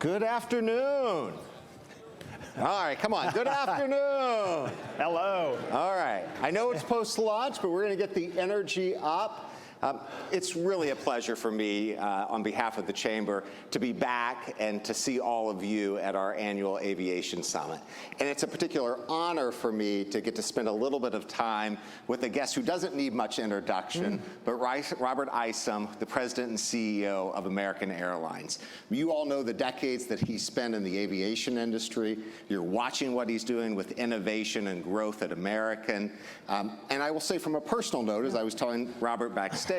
Good afternoon. All right, come on. Good afternoon. Hello. All right. I know it's post-lunch, but we're going to get the energy up. It's really a pleasure for me, on behalf of the Chamber, to be back and to see all of you at our annual Aviation Summit. And it's a particular honor for me to get to spend a little bit of time with a guest who doesn't need much introduction, but Robert Isom, the President and CEO of American Airlines. You all know the decades that he spent in the aviation industry. You're watching what he's doing with innovation and growth at American. And I will say from a personal note, as I was telling Robert backstage,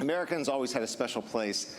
American's always had a special place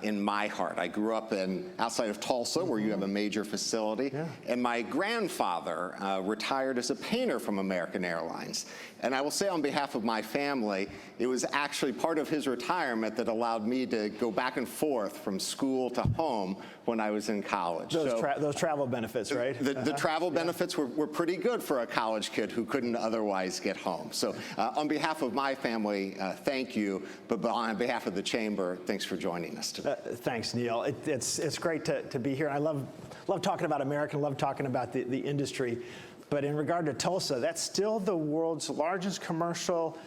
in my heart. I grew up outside of Tulsa, where you have a major facility, and my grandfather retired as a painter from American Airlines. And I will say on behalf of my family, it was actually part of his retirement that allowed me to go back and forth from school to home when I was in college. Those travel benefits, right? The travel benefits were pretty good for a college kid who couldn't otherwise get home. So on behalf of my family, thank you, but on behalf of the Chamber, thanks for joining us today. Thanks, Neil. It's great to be here. I love talking about American, love talking about the industry. But in regard to Tulsa, that's still the world's largest commercial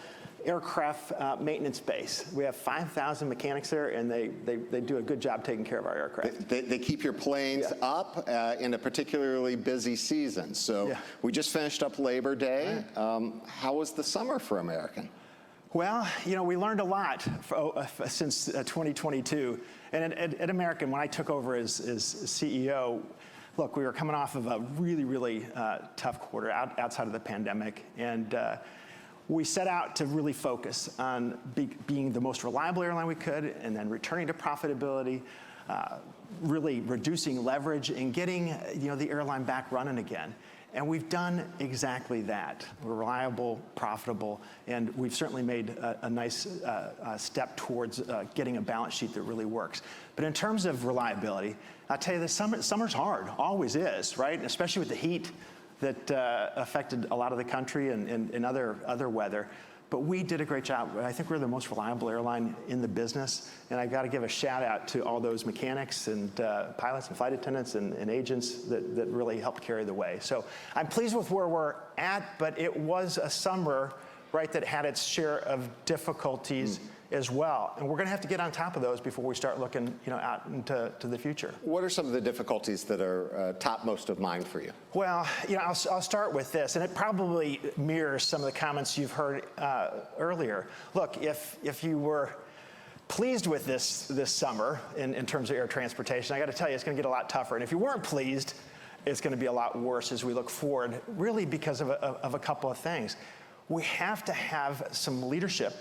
aircraft maintenance base. We have 5,000 mechanics there, and they do a good job taking care of our aircraft. They keep your planes up in a particularly busy season. So we just finished up Labor Day. How was the summer for American? Well, you know, we learned a lot since 2022. And at American, when I took over as CEO, look, we were coming off of a really tough quarter outside of the pandemic. And we set out to really focus on being the most reliable airline we could, and then returning to profitability, really reducing leverage, and getting the airline back running again. And we've done exactly that. We're reliable, profitable, and we've certainly made a nice step towards getting a balance sheet that really works. But in terms of reliability, I'll tell you, the summer's hard, always is, right? Especially with the heat that affected a lot of the country and other weather. But we did a great job. I think we're the most reliable airline in the business. And I've got to give a shout out to all those mechanics and pilots and flight attendants and agents that really helped carry the way. So I'm pleased with where we're at, but it was a summer, right, that had its share of difficulties as well. And we're going to have to get on top of those before we start looking out into the future. What are some of the difficulties that are topmost of mind for you? Well, I'll start with this, and it probably mirrors some of the comments you've heard earlier. Look, if you were pleased with this summer in terms of air transportation, I got to tell you, it's going to get a lot tougher. And if you weren't pleased, it's going to be a lot worse as we look forward, really because of a couple of things. We have to have some leadership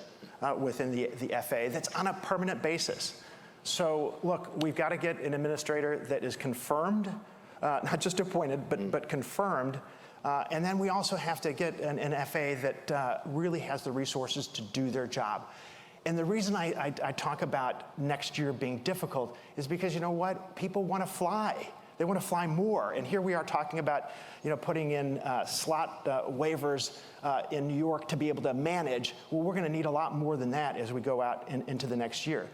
within the FAA that's on a permanent basis. So look, we've got to get an administrator that is confirmed, not just appointed, but confirmed. And then we also have to get an FAA that really has the resources to do their job. And the reason I talk about next year being difficult is because, you know what? People want to fly. They want to fly more. And here we are talking about, putting in slot waivers in New York to be able to manage. Well, we're going to need a lot more than that as we go out into the next year.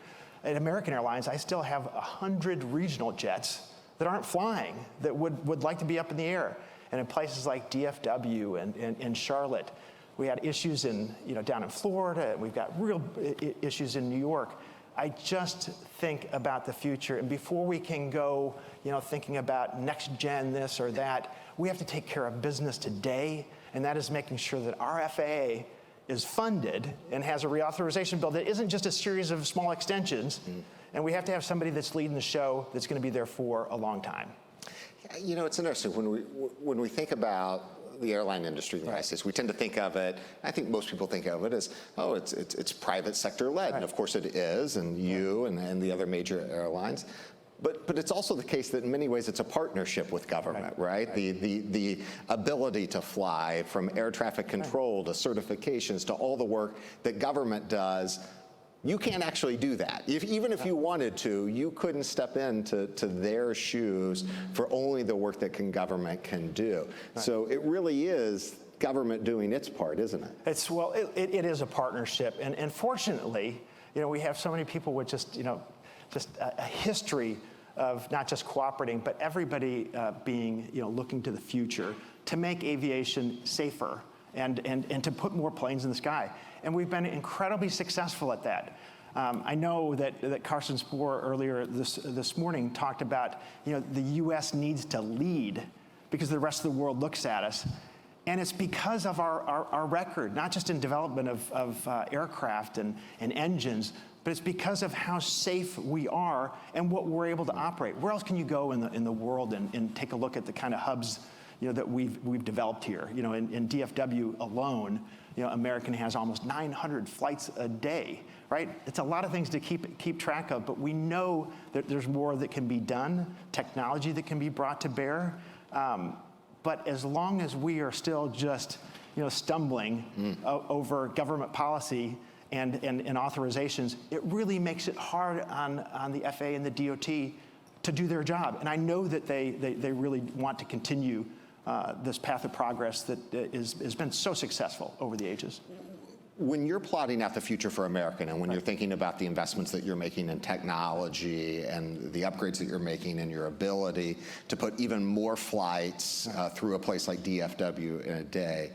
At American Airlines, I still have 100 regional jets that aren't flying that would like to be up in the air. And in places like DFW and Charlotte, we had issues down in Florida. We've got real issues in New York. I just think about the future, and before we can go, thinking about next gen this or that, we have to take care of business today, and that is making sure that our FAA is funded and has a reauthorization bill that isn't just a series of small extensions, and we have to have somebody that's leading the show that's going to be there for a long time. It's interesting when we think about the airline industry in the United States. We tend to think of it, I think most people think of it as, it's private sector led. Right. And of course it is, and you and the other major airlines. But it's also the case that in many ways it's a partnership with government, right? The ability to fly, from air traffic control to certifications to all the work that government does. You can't actually do that. Even if you wanted to, you couldn't step into their shoes for only the work that government can do. Right. So it really is government doing its part, isn't it? It is a partnership, and fortunately, we have so many people with just a history of not just cooperating, but everybody being, looking to the future to make aviation safer and to put more planes in the sky. And we've been incredibly successful at that. I know that Carsten Spohr earlier this morning talked about, the U.S. needs to lead because the rest of the world looks at us. And it's because of our record, not just in development of aircraft and engines, but it's because of how safe we are and what we're able to operate. Where else can you go in the world and take a look at the kind of hubs that we've developed here? In DFW alone, American has almost 900 flights a day, right? It's a lot of things to keep track of, but we know that there's more that can be done, technology that can be brought to bear. But as long as we are still just, stumbling over government policy and authorizations, it really makes it hard on the FAA and the DOT to do their job. And I know that they really want to continue this path of progress that has been so successful over the ages. When you're plotting out the future for American and when you're thinking about the investments that you're making in technology and the upgrades that you're making and your ability to put even more flights through a place like DFW in a day,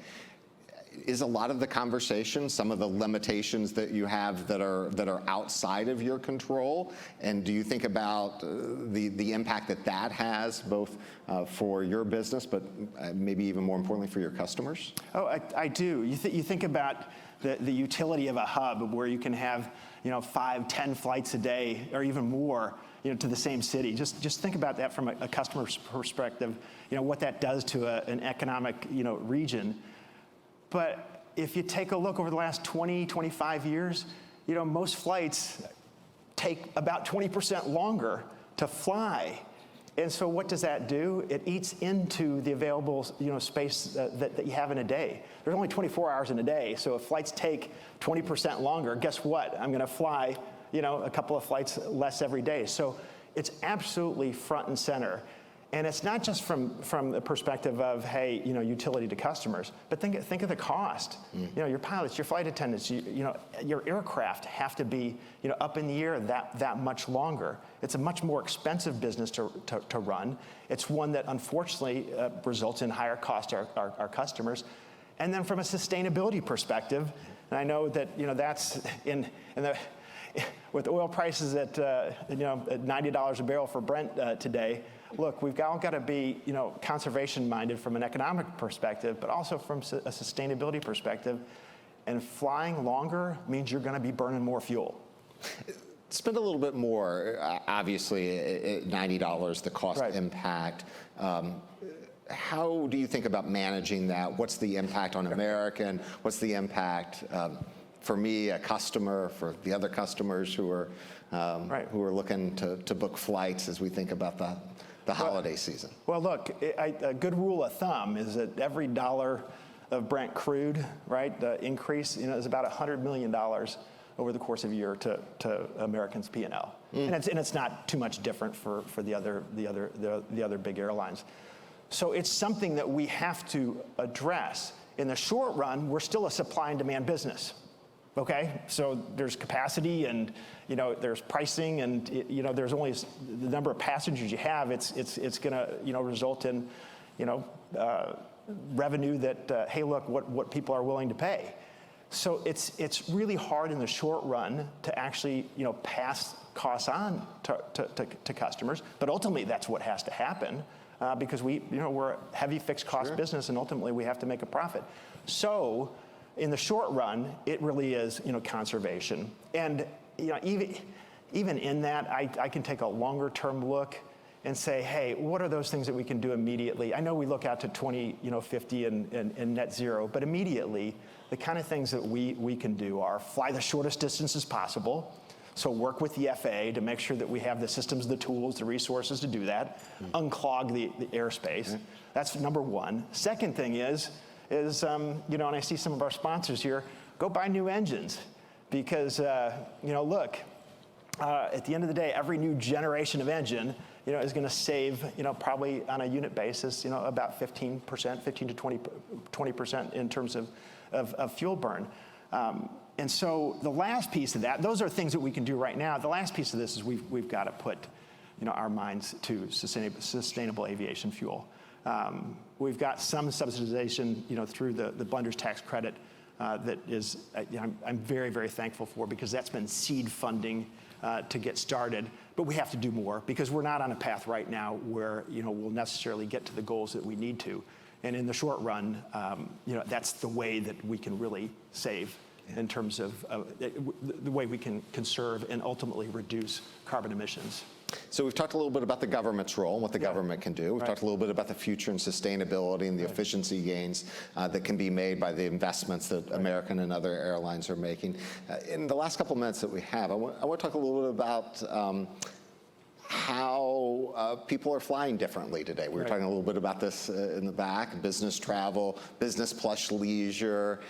is a lot of the conversation some of the limitations that you have that are outside of your control? And do you think about the impact that has both for your business, but maybe even more importantly for your customers? Oh, I do. You think about the utility of a hub where you can have 5, 10 flights a day or even more to the same city. Just think about that from a customer's perspective, what that does to an economic region. But if you take a look over the last 20, 25 years, most flights take about 20% longer to fly. And so what does that do? It eats into the available space that you have in a day. There's only 24 hours in a day, so if flights take 20% longer, guess what? I'm going to fly a couple of flights less every day. So it's absolutely front and center. And it's not just from the perspective of, hey, utility to customers, but think of the cost. Your pilots, your flight attendants, your aircraft have to be up in the air that much longer. It's a much more expensive business to run. It's one that unfortunately results in higher cost to our customers. And then from a sustainability perspective, and I know that that's with oil prices at at $90 a barrel for Brent today. Look, we've all got to be, conservation minded from an economic perspective, but also from a sustainability perspective. And flying longer means you're going to be burning more fuel. Spend a little bit more, obviously, at $90, the cost impact. How do you think about managing that? What's the impact on American? What's the impact for me, a customer, for the other customers who are looking to book flights as we think about the holiday season? Well, look, a good rule of thumb is that every dollar of Brent crude, the increase, is about $100 million over the course of a year to American's P&L, and it's not too much different for the other big airlines. So it's something that we have to address. In the short run, we're still a supply and demand business. Okay, so there's capacity and there's pricing and there's only the number of passengers you have. It's going to result in revenue that hey, look what people are willing to pay. So it's really hard in the short run to actually pass costs on to customers. But ultimately that's what has to happen because we're a heavy fixed cost business and ultimately we have to make a profit. So in the short run, it really is, conservation. And, even in that, I can take a longer term look and say, hey, what are those things that we can do immediately? I know we look out to 2050 and net zero, but immediately, the kind of things that we can do are fly the shortest distances possible. So work with the FAA to make sure that we have the systems, the tools, the resources to do that, unclog the airspace. That's number one. Second thing is, and I see some of our sponsors here, go buy new engines because, look, at the end of the day, every new generation of engine, is going to save, probably on a unit basis, about 15%, 15 to 20% in terms of fuel burn. And so the last piece of that, those are things that we can do right now. The last piece of this is we've got to put our minds to sustainable aviation fuel. We've got some subsidization, through the blender's tax credit that is, I'm very, very thankful for, because that's been seed funding to get started. But we have to do more, because we're not on a path right now where we'll necessarily get to the goals that we need to. And in the short run, that's the way that we can really save in terms of the way we can conserve and ultimately reduce carbon emissions. So we've talked a little bit about the government's role and what the government can do. We've talked a little bit about the future and sustainability and the efficiency gains that can be made by the investments that American and other airlines are making. In the last couple of minutes that we have, I want to talk a little bit about how people are flying differently today. We were talking a little bit about this in the back, business travel, business plus leisure.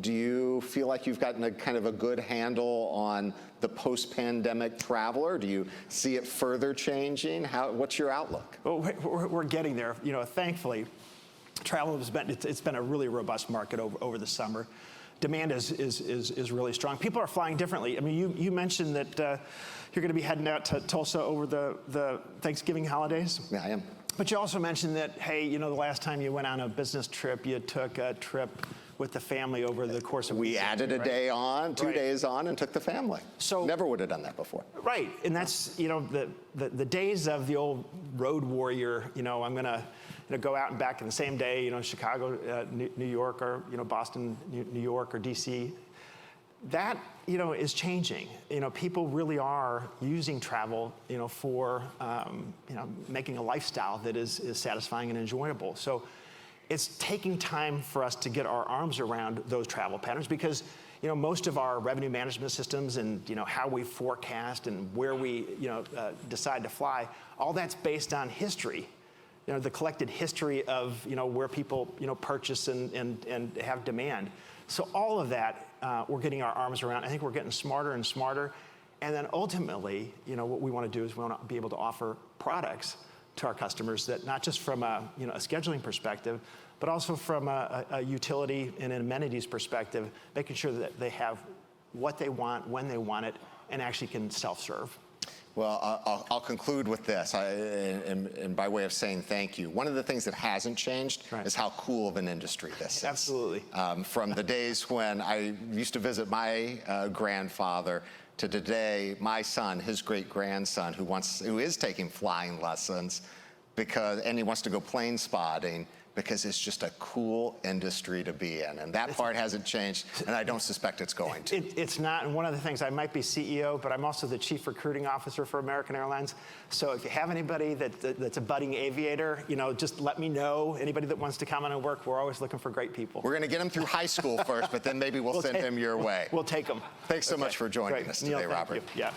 Do you feel like you've gotten a kind of a good handle on the post-pandemic traveler? Do you see it further changing? What's your outlook? Well, we're getting there. Thankfully, travel it's been a really robust market over the summer. Demand is really strong. People are flying differently. I mean, you mentioned that you're going to be heading out to Tulsa over the Thanksgiving holidays. Yeah, I am. But you also mentioned that, hey, the last time you went on a business trip, you took a trip with the family over the course of a week. We added a day on, 2 days on, and took the family. So never would have done that before. Right, and that's the days of the old road warrior. I'm going to go out and back in the same day. Chicago, New York, or Boston, New York, or DC. That is changing. People really are using travel, for making a lifestyle that is satisfying and enjoyable. So it's taking time for us to get our arms around those travel patterns, because most of our revenue management systems and how we forecast and where we decide to fly, all that's based on history. The collected history of where people purchase and have demand. So all of that we're getting our arms around. I think we're getting smarter and smarter, and then ultimately, what we want to do is we want to be able to offer products to our customers that not just from a scheduling perspective, but also from a utility and an amenities perspective, making sure that they have what they want, when they want it, and actually can self-serve. Well, I'll conclude with this, and by way of saying thank you. One of the things that hasn't changed is how cool of an industry this is. Absolutely. From the days when I used to visit my grandfather to today, my son, his great-grandson, who is taking flying lessons and he wants to go plane spotting, because it's just a cool industry to be in. And that part hasn't changed, and I don't suspect it's going to. It's not, and one of the things, I might be CEO, but I'm also the Chief Recruiting Officer for American Airlines. So if you have anybody that's a budding aviator, just let me know. Anybody that wants to come on and work, we're always looking for great people. We're going to get them through high school first, but then maybe we'll send them your way. We'll take them. Thanks so much for joining us today, Neil, Robert. thank you. Yeah.